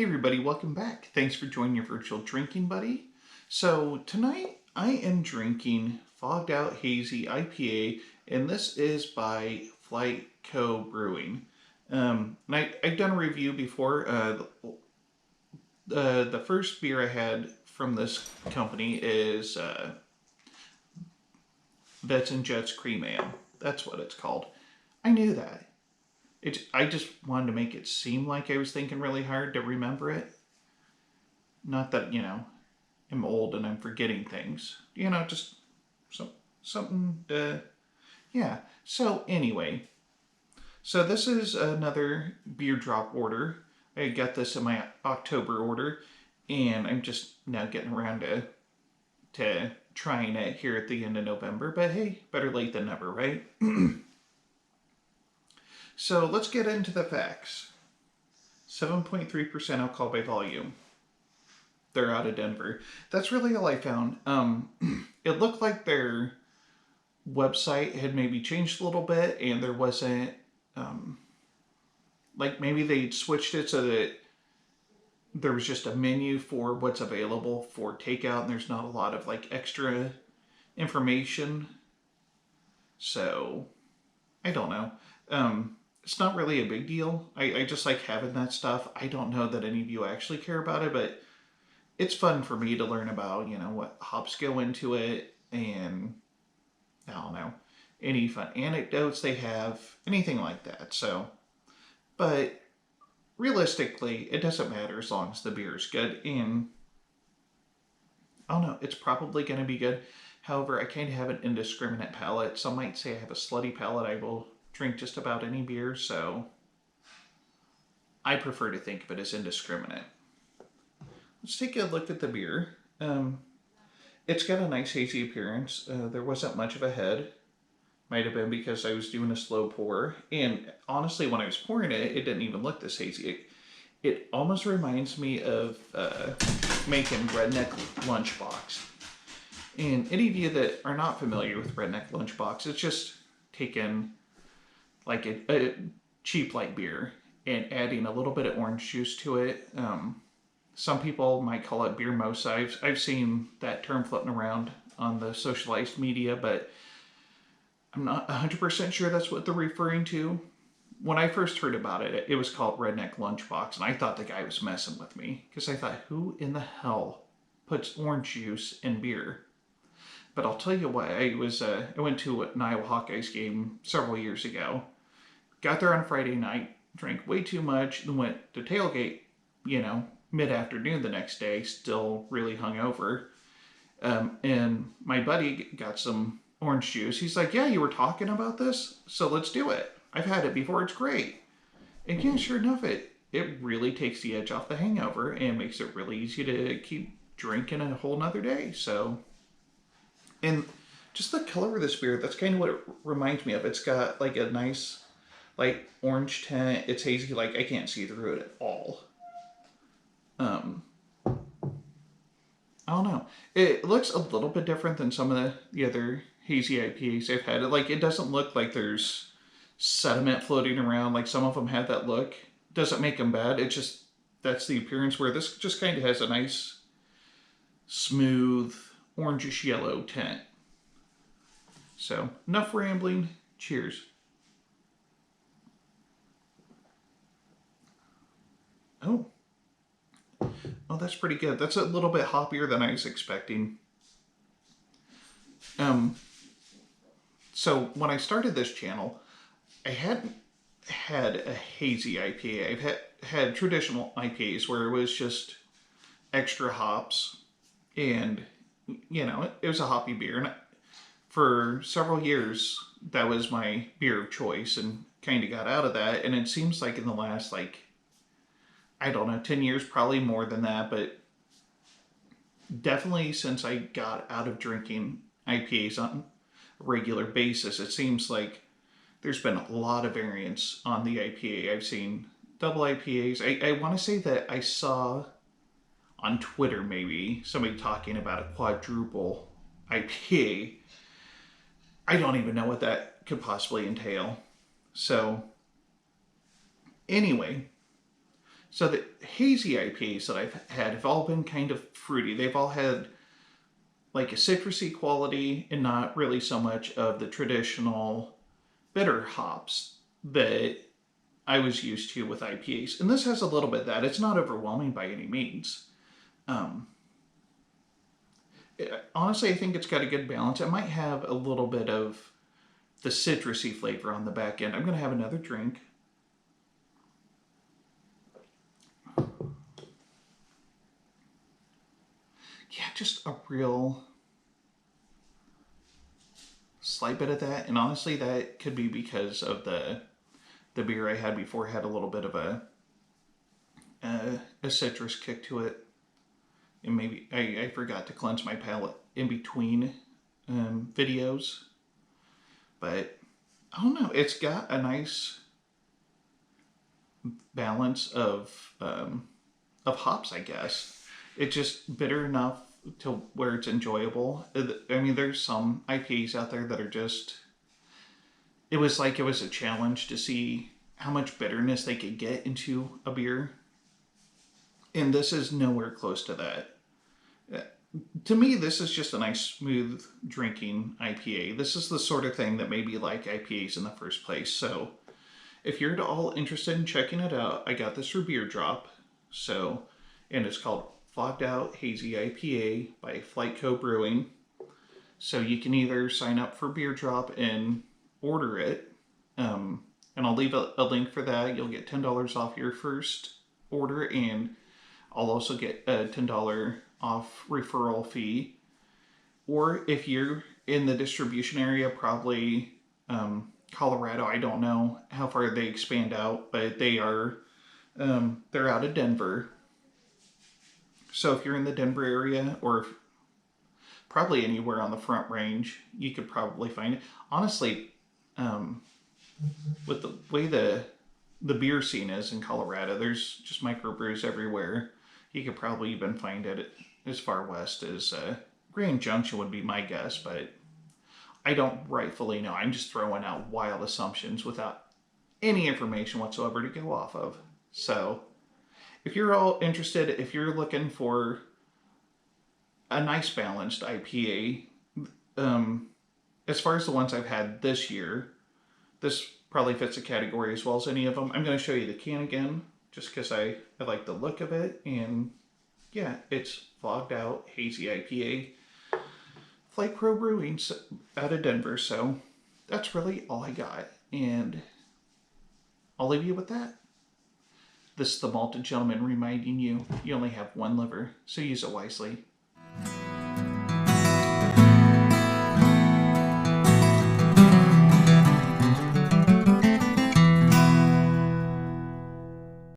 Hey everybody, welcome back. Thanks for joining your virtual drinking buddy. So tonight I am drinking Fogged Out Hazy IPA, and this is by FlyteCo Brewing. I've done a review before. The first beer I had from this company is Vets and Jets Cream Ale. That's what it's called. I knew that. I just wanted to make it seem like I was thinking really hard to remember it. Not that, I'm old and I'm forgetting things. Just something to, yeah. So anyway, so this is another beer drop order. I got this in my October order, and I'm just now getting around to trying it here at the end of November. But hey, better late than never, right? So let's get into the facts. 7.3% alcohol by volume. They're out of Denver. That's really all I found. It looked like their website had maybe changed a little bit, and there wasn't, like maybe they switched it so that there was just a menu for what's available for takeout, and there's not a lot of like extra information. So, I don't know. It's not really a big deal. I just like having that stuff. I don't know that any of you actually care about it, but it's fun for me to learn about, what hops go into it, and I don't know, any fun anecdotes they have, anything like that. So, but realistically, it doesn't matter as long as the beer is good, and I don't know, it's probably going to be good. However, I kind of have an indiscriminate palate. Some might say I have a slutty palate. I will drink just about any beer, so I prefer to think of it as indiscriminate. Let's take a look at the beer. It's got a nice hazy appearance. There wasn't much of a head. Might have been because I was doing a slow pour, and honestly, when I was pouring it, it didn't even look this hazy. It almost reminds me of making Redneck Lunchbox. And any of you that are not familiar with Redneck Lunchbox, it's just taking like a cheap light beer and adding a little bit of orange juice to it. Some people might call it beer mosa. I've seen that term floating around on the socialized media, but I'm not 100% sure that's what they're referring to. When I first heard about it, it was called Redneck Lunchbox, and I thought the guy was messing with me, because I thought, who in the hell puts orange juice in beer? But I'll tell you what, I went to an Iowa Hawkeyes game several years ago. Got there on a Friday night, drank way too much, then went to tailgate, mid-afternoon the next day, still really hungover. And my buddy got some orange juice. He's like, yeah, you were talking about this? So let's do it. I've had it before, it's great. And yeah, sure enough, it really takes the edge off the hangover and makes it really easy to keep drinking a whole nother day. So, and just the color of this beer, that's kind of what it reminds me of. It's got like a nice, like orange tint. It's hazy, like I can't see through it at all. I don't know. It looks a little bit different than some of the other hazy IPAs I've had. It doesn't look like there's sediment floating around. Like some of them have that look. Doesn't make them bad. It just, that's the appearance, where this just kind of has a nice, smooth, orangish yellow tint. So, enough rambling. Cheers. Oh, that's pretty good. That's a little bit hoppier than I was expecting. So when I started this channel, I hadn't had a hazy IPA. I've had traditional IPAs where it was just extra hops, and it was a hoppy beer. And for several years, that was my beer of choice, and kind of got out of that. And it seems like in the last, I don't know, 10 years, probably more than that, but definitely since I got out of drinking IPAs on a regular basis, it seems like there's been a lot of variants on the IPA. I've seen double IPAs. I want to say that I saw on Twitter maybe somebody talking about a quadruple IPA. I don't even know what that could possibly entail. So, anyway, So the hazy IPAs that I've had have all been kind of fruity. They've all had like a citrusy quality and not really so much of the traditional bitter hops that I was used to with IPAs. And this has a little bit of that. It's not overwhelming by any means. Um, Honestly, I think it's got a good balance. It might have a little bit of the citrusy flavor on the back end. I'm going to have another drink. Yeah, just a real slight bit of that. And honestly, that could be because of the beer I had before had a little bit of a citrus kick to it. And maybe I forgot to cleanse my palate in between videos. But I don't know. It's got a nice balance of hops, I guess. It's just bitter enough to where it's enjoyable. I mean, there's some IPAs out there that are just. It was like it was a challenge to see how much bitterness they could get into a beer. And this is nowhere close to that. To me, this is just a nice, smooth drinking IPA. This is the sort of thing that made me like IPAs in the first place. So, if you're at all interested in checking it out, I got this for Beer Drop. So, and it's called Fogged Out Hazy IPA by FlyteCo Brewing. So you can either sign up for Beer Drop and order it, and I'll leave a link for that. You'll get $10 off your first order, and I'll also get a $10 off referral fee. Or if you're in the distribution area, probably Colorado, I don't know how far they expand out, but they're out of Denver. So if you're in the Denver area, or probably anywhere on the Front Range, you could probably find it. Honestly, with the way the beer scene is in Colorado, there's just microbrews everywhere. You could probably even find it as far west as Grand Junction would be my guess, but I don't rightfully know. I'm just throwing out wild assumptions without any information whatsoever to go off of. So, if you're all interested, if you're looking for a nice balanced IPA, as far as the ones I've had this year, this probably fits the category as well as any of them. I'm going to show you the can again, just because I like the look of it. And yeah, it's Fogged Out Hazy IPA. FlyteCo Brewing out of Denver. So that's really all I got. And I'll leave you with that. This is the Malted Gentleman reminding you, you only have one liver, so use it wisely.